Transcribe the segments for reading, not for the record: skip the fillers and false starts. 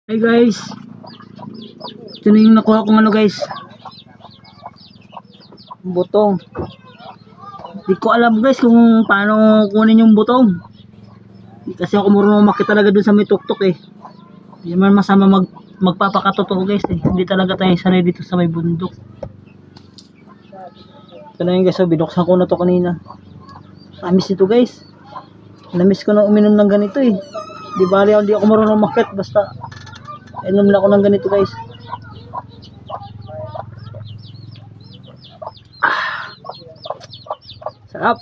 Hey guys, ito na yung nakuha kong ano guys, butong. Hindi ko alam guys kung paano kunin yung butong. Kasi ako marunong umakyat talaga dun sa may tuktok eh. Hindi man masama magpapakatotoo guys eh. Hindi talaga tayo sanay dito sa may bundok. Ito na yung guys, so binuksan ko na to kanina. Namiss ito guys. Namiss ko na uminom ng ganito eh. Di bali hindi ako marunong umakyat, basta inom na ako ng ganito guys. Sarap.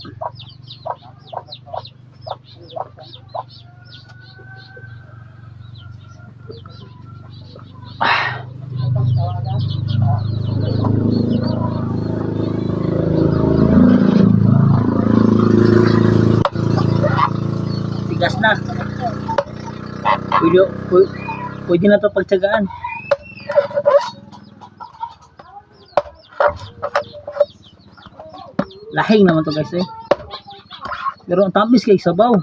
Tigas na. Pwede na to pagtsagaan. Lahing naman to guys eh. Pero ang tamis kay sabaw.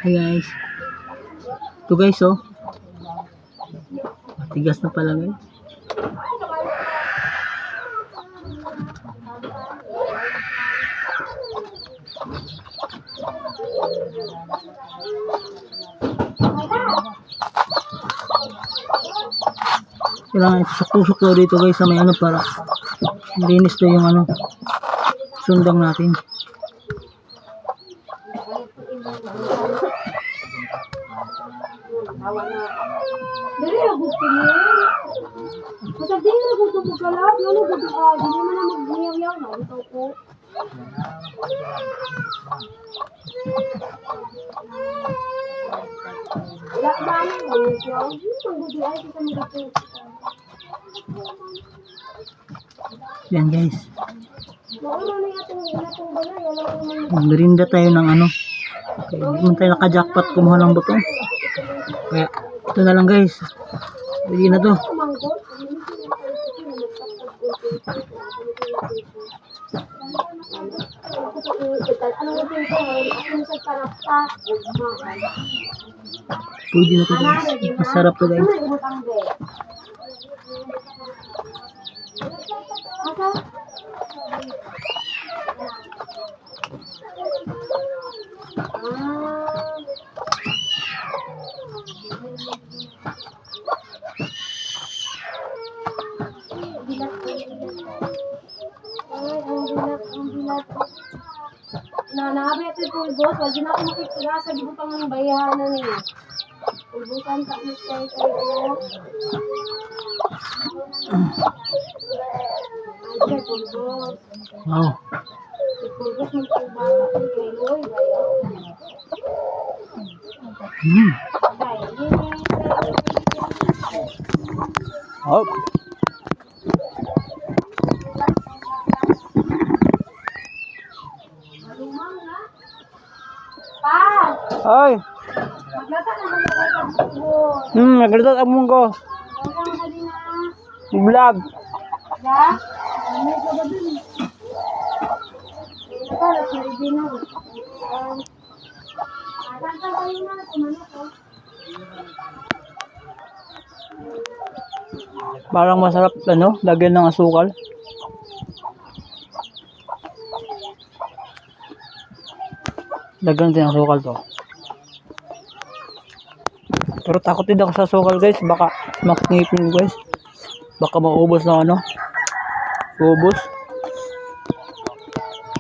Hey guys, ito guys oh, tigas na pala guys. Kailangan itusok-tusok daw dito guys sa may ano para linis daw yung ano sundang natin. Dari aku punya. Macam dia aku tu bukalah, lalu aku jadi mana mag-iyaw-yaw na ito ko. Wala ba ni mo siya? Tunggu dia ay kita magto. Yan guys. Ano na yatong bala, wala ko man. Magmerinda tayo ng ano. Kaya hindi man tayo naka-jackpot kumuha ng butong. Kaya ito na lang guys. Pwede na to. Pwede na to guys. Masarap to guys. Nabi ito yung pulbos, wag din ako makikita sa gibutang ng bayahanan eh. Pulbosan sa mistay kayo. Ay, pulbos. Wow. Pulbos ng pulbata kayo, bayaw. Oh. Ay. Maglata naman ako sa pulbos. Naglutot ang munggo. Hanggang ka din na. Vlog. Ya? Ano ka ba din? Ito, nasa-ready na. Kanta kayo na, kumano ko. Parang masarap ano, lagyan ng asukal. Lagyan din ng asukal to. Pero takot din ako sa asukal guys, baka makingipin guys. Baka maubos ng ano. Ubos.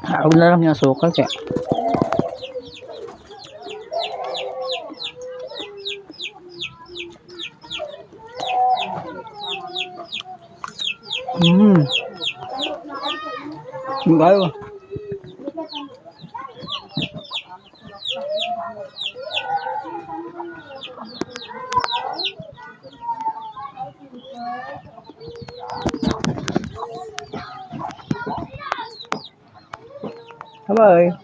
Huwag na lang yung asukal kaya. Bayo. Bye-bye.